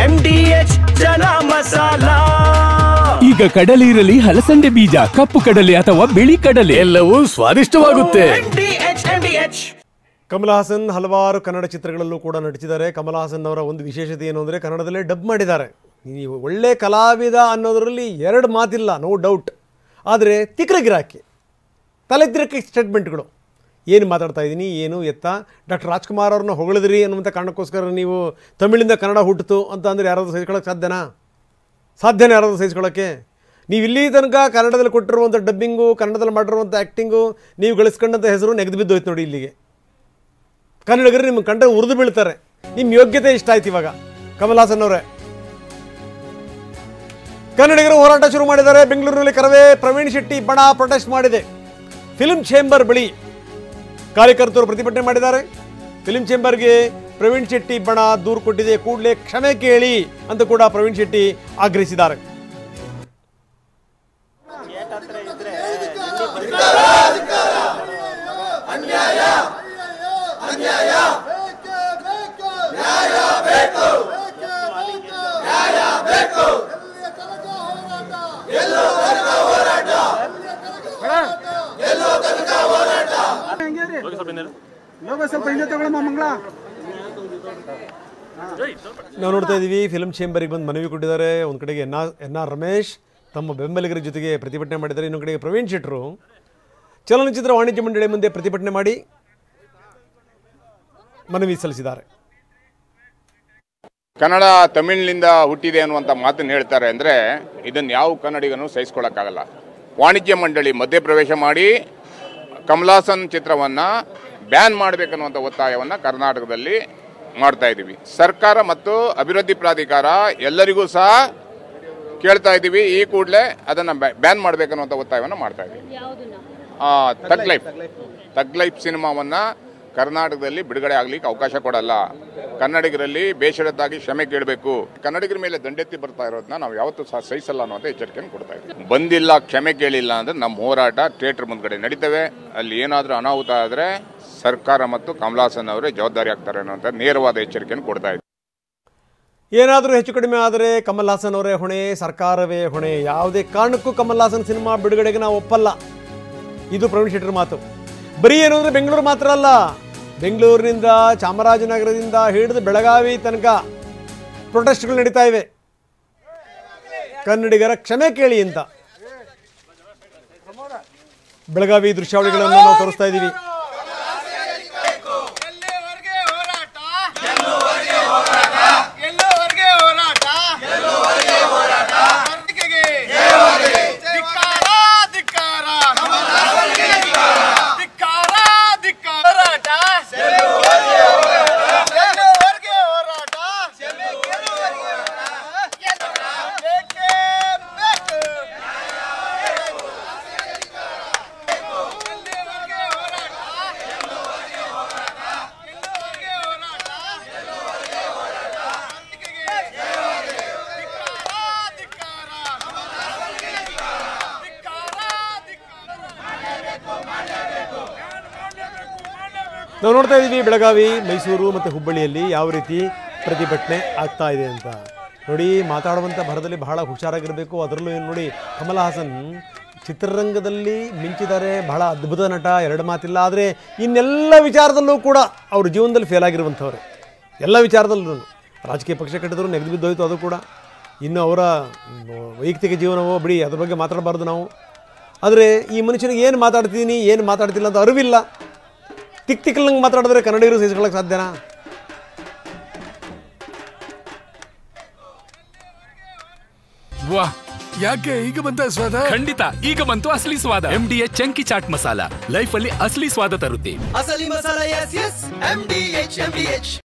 MDH ಜನ ಮಸಾಲಾ. ಈಗ ಕಡಲೆ ಇರಲಿ, ಹಲಸಂದೆ ಬೀಜ, ಕಪ್ಪು ಕಡಲೆ ಅಥವಾ ಬಿಳಿ ಕಡಲೆ, ಎಲ್ಲವೂ ಸ್ವಾದಿಷ್ಟವಾಗುತ್ತೆ. ಕಮಲ್ ಹಾಸನ್ ಹಲವಾರು ಕನ್ನಡ ಚಿತ್ರಗಳಲ್ಲೂ ಕೂಡ ನಟಿಸಿದ್ದಾರೆ. ಕಮಲ್ ಹಾಸನ್ ಅವರ ಒಂದು ವಿಶೇಷತೆ ಏನು ಅಂದರೆ ಕನ್ನಡದಲ್ಲೇ ಡಬ್ ಮಾಡಿದ್ದಾರೆ. ನೀವು ಒಳ್ಳೆ ಕಲಾವಿದ ಅನ್ನೋದರಲ್ಲಿ ಎರಡು ಮಾತಿಲ್ಲ, ನೋ ಡೌಟ್. ಆದರೆ ತಿಕ್ರ ಗಿರಾಕಿ, ತಲೆ ತಿರಕ್ಕೆ ಸ್ಟೇಟ್ಮೆಂಟ್ಗಳು. ಏನು ಮಾತಾಡ್ತಾ ಇದ್ದೀನಿ, ಏನು ಎತ್ತ. ಡಾಕ್ಟರ್ ರಾಜ್ಕುಮಾರ್ ಅವ್ರನ್ನ ಹೊಗಳಿದ್ರಿ ಅನ್ನುವಂಥ ಕಾರಣಕ್ಕೋಸ್ಕರ ನೀವು ತಮಿಳಿಂದ ಕನ್ನಡ ಹುಟ್ಟಿತು ಅಂತ ಅಂದರೆ ಯಾರಾದರೂ ಸಹಿಸ್ಕೊಳ್ಳೋಕ್ಕೆ ಸಾಧ್ಯನೇ ಯಾರಾದರೂ ಸಹಿಸ್ಕೊಳ್ಳೋಕ್ಕೆ? ನೀವು ಇಲ್ಲಿ ತನಕ ಕನ್ನಡದಲ್ಲಿ ಕೊಟ್ಟಿರುವಂಥ ಡಬ್ಬಿಂಗು, ಕನ್ನಡದಲ್ಲಿ ಮಾಡಿರುವಂಥ ಆ್ಯಕ್ಟಿಂಗು, ನೀವು ಗಳಿಸ್ಕೊಂಡಂಥ ಹೆಸರು ನೆಗೆದು ಬಿದ್ದೋಯ್ತು ನೋಡಿ ಇಲ್ಲಿಗೆ. ಕನ್ನಡಿಗರು ನಿಮ್ಮ ಕಂಡ ಉರಿದು ಬೀಳ್ತಾರೆ. ನಿಮ್ಮ ಯೋಗ್ಯತೆ ಇಷ್ಟ ಆಯ್ತು ಇವಾಗ. ಕಮಲ್ ಹಾಸನ್ ಅವರೇ, ಕನ್ನಡಿಗರು ಹೋರಾಟ ಶುರು ಮಾಡಿದ್ದಾರೆ. ಬೆಂಗಳೂರಿನಲ್ಲಿ ಕರವೇ ಪ್ರವೀಣ್ ಶೆಟ್ಟಿ ಬಣ ಪ್ರೊಟೆಸ್ಟ್ ಮಾಡಿದೆ. ಫಿಲ್ಮ್ ಚೇಂಬರ್ ಬಳಿ ಕಾರ್ಯಕರ್ತರು ಪ್ರತಿಭಟನೆ ಮಾಡಿದ್ದಾರೆ. ಫಿಲ್ಮ್ ಚೇಂಬರ್ಗೆ ಪ್ರವೀಣ್ ಶೆಟ್ಟಿ ಬಣ ದೂರು ಕೊಟ್ಟಿದೆ. ಕೂಡಲೇ ಕ್ಷಮೆ ಕೇಳಿ ಅಂತ ಕೂಡ ಪ್ರವೀಣ್ ಶೆಟ್ಟಿ ಆಗ್ರಹಿಸಿದ್ದಾರೆ. ನಾವು ನೋಡ್ತಾ ಇದ್ದೀವಿ, ಫಿಲ್ಮ್ ಚೇಂಬರಿಗೆ ಬಂದು ಮನವಿ ಕೊಟ್ಟಿದ್ದಾರೆ. ಒಂದು ಕಡೆಗೆ ಎನ್ ಆರ್ ರಮೇಶ್ ತಮ್ಮ ಬೆಂಬಲಿಗರ ಜೊತೆಗೆ ಪ್ರತಿಭಟನೆ ಮಾಡಿದ್ದಾರೆ. ಇನ್ನೊಂದು ಕಡೆಗೆ ಪ್ರವೀಣ್ ಶೆಟ್ಟರು ಚಲನಚಿತ್ರ ವಾಣಿಜ್ಯ ಮಂಡಳಿ ಮುಂದೆ ಪ್ರತಿಭಟನೆ ಮಾಡಿ ಮನವಿ ಸಲ್ಲಿಸಿದ್ದಾರೆ. ಕನ್ನಡ ತಮಿಳಿನಿಂದ ಹುಟ್ಟಿದೆ ಅನ್ನುವಂಥ ಮಾತನ್ನು ಹೇಳ್ತಾರೆ ಅಂದರೆ ಇದನ್ನು ಯಾವ ಕನ್ನಡಿಗನೂ ಸಹಿಸ್ಕೊಳ್ಳೋಕ್ಕಾಗಲ್ಲ. ವಾಣಿಜ್ಯ ಮಂಡಳಿ ಮಧ್ಯಪ್ರವೇಶ ಮಾಡಿ ಕಮಲ್ ಹಾಸನ್ ಚಿತ್ರವನ್ನು ಬ್ಯಾನ್ ಮಾಡಬೇಕನ್ನುವಂಥ ಒತ್ತಾಯವನ್ನು ಕರ್ನಾಟಕದಲ್ಲಿ ಮಾಡ್ತಾ ಇದ್ದೀವಿ. ಸರ್ಕಾರ ಮತ್ತು ಅಭಿವೃದ್ಧಿ ಪ್ರಾಧಿಕಾರ ಎಲ್ಲರಿಗೂ ಸಹ ಕೇಳ್ತಾ ಇದ್ದೀವಿ, ಈ ಕೂಡಲೇ ಅದನ್ನು ಬ್ಯಾನ್ ಮಾಡಬೇಕನ್ನುವಂಥ ಒತ್ತಾಯವನ್ನು ಮಾಡ್ತಾ ಇದ್ದೀವಿ. ತಗ್ ಲೈಫ್ ಸಿನಿಮಾವನ್ನು ಕರ್ನಾಟಕದಲ್ಲಿ ಬಿಡುಗಡೆ ಆಗ್ಲಿಕ್ಕೆ ಅವಕಾಶ ಕೊಡಲ್ಲ. ಕನ್ನಡಿಗರಲ್ಲಿ ಬೇಷರತ್ತಾಗಿ ಕ್ಷಮೆ ಕೇಳಬೇಕು. ಕನ್ನಡಿಗರ ಮೇಲೆ ದಂಡೆತ್ತಿ ಬರ್ತಾ ಇರೋದನ್ನ ನಾವು ಯಾವತ್ತೂ ಸಹ ಸಹಿಸಲ್ಲ ಅನ್ನುವಂಥ ಎಚ್ಚರಿಕೆಯನ್ನು ಕೊಡ್ತಾ ಇದ್ದೀವಿ. ಬಂದಿಲ್ಲ, ಕ್ಷಮೆ ಕೇಳಿಲ್ಲ ಅಂದರೆ ನಮ್ಮ ಹೋರಾಟ ಥಿಯೇಟರ್ ಮುಂದ್ಗಡೆ ನಡೀತವೆ. ಅಲ್ಲಿ ಏನಾದರೂ ಅನಾಹುತ ಆದರೆ ಸರ್ಕಾರ ಮತ್ತು ಕಮಲ್ ಹಾಸನ್ ಅವರೇ ಜವಾಬ್ದಾರಿ ಆಗ್ತಾರೆ ಅನ್ನುವಂಥ ನೇರವಾದ ಎಚ್ಚರಿಕೆಯನ್ನು ಕೊಡ್ತಾ ಇದ್ದೀವಿ. ಏನಾದರೂ ಹೆಚ್ಚು ಕಡಿಮೆ ಆದರೆ ಕಮಲ್ ಹಾಸನ್ ಅವರೇ ಹೊಣೆ, ಸರ್ಕಾರವೇ ಹೊಣೆ. ಯಾವುದೇ ಕಾರಣಕ್ಕೂ ಕಮಲ್ ಹಾಸನ್ ಸಿನಿಮಾ ಬಿಡುಗಡೆಗೆ ನಾವು ಒಪ್ಪಲ್ಲ. ಇದು ಪ್ರವೀಣ್ ಶೆಟ್ಟರ್ ಮಾತು. ಬರೀ ಏನು ಅಂದರೆ ಬೆಂಗಳೂರು ಮಾತ್ರ ಅಲ್ಲ, ಬೆಂಗಳೂರಿನಿಂದ ಚಾಮರಾಜನಗರದಿಂದ ಹಿಡಿದು ಬೆಳಗಾವಿ ತನಕ ಪ್ರೊಟೆಸ್ಟ್ಗಳು ನಡೀತಾ ಇವೆ. ಕನ್ನಡಿಗರ ಕ್ಷಮೆ ಕೇಳಿ ಅಂತ ಬೆಳಗಾವಿ ದೃಶ್ಯಾವಳಿಗಳನ್ನು ನಾವು ತೋರಿಸ್ತಾ ಇದ್ದೀವಿ. ನಾವು ನೋಡ್ತಾ ಇದ್ದೀವಿ ಬೆಳಗಾವಿ, ಮೈಸೂರು ಮತ್ತು ಹುಬ್ಬಳ್ಳಿಯಲ್ಲಿ ಯಾವ ರೀತಿ ಪ್ರತಿಭಟನೆ ಆಗ್ತಾ ಇದೆ ಅಂತ. ನೋಡಿ, ಮಾತಾಡುವಂಥ ಭರದಲ್ಲಿ ಬಹಳ ಹುಷಾರಾಗಿರಬೇಕು. ಅದರಲ್ಲೂ ಏನು ನೋಡಿ, ಕಮಲ್ ಹಾಸನ್ ಚಿತ್ರರಂಗದಲ್ಲಿ ಮಿಂಚಿದ್ದಾರೆ, ಬಹಳ ಅದ್ಭುತ ನಟ, ಎರಡು ಮಾತಿಲ್ಲ. ಆದರೆ ಇನ್ನೆಲ್ಲ ವಿಚಾರದಲ್ಲೂ ಕೂಡ ಅವ್ರ ಜೀವನದಲ್ಲಿ ಫೇಲ್ ಆಗಿರುವಂಥವ್ರೆ. ಎಲ್ಲ ವಿಚಾರದಲ್ಲೂ ರಾಜಕೀಯ ಪಕ್ಷ ಕಟ್ಟಿದ್ರು ನೆಗೆದು ಬಿದ್ದೋಯ್ತು, ಅದು ಕೂಡ. ಇನ್ನು ಅವರ ವೈಯಕ್ತಿಕ ಜೀವನವೋ ಬಿಡಿ, ಅದ್ರ ಬಗ್ಗೆ ಮಾತಾಡಬಾರ್ದು ನಾವು. ಆದರೆ ಈ ಮನುಷ್ಯನಿಗೆ ಏನು ಮಾತಾಡ್ತೀನಿ, ಏನು ಮಾತಾಡ್ತಿಲ್ಲ ಅಂತ ಅರಿವಿಲ್ಲ. ತಿಕ್ತಿಕ್ಕಲ್ಲಂಗೆ ಮಾತಾಡಿದ್ರೆ ಕನ್ನಡಿಗರು ಸಹಿಸ್ಕೊಳ್ಳೋಕೆ ಸಾಧ್ಯನಾ? ವಾಹ್, ಯಾಕೆ ಈಗ ಬಂತ ಸ್ವಾದ? ಖಂಡಿತ ಈಗ ಬಂತು ಅಸಲಿ ಸ್ವಾದ. MDH chunky chaat masala life ಅಲ್ಲಿ ಅಸಲಿ ಸ್ವಾದ ತರುತ್ತೆ. ಅಸಲಿ ಮಸಾಲ, ಎಸ್ ಎಸ್ MDH.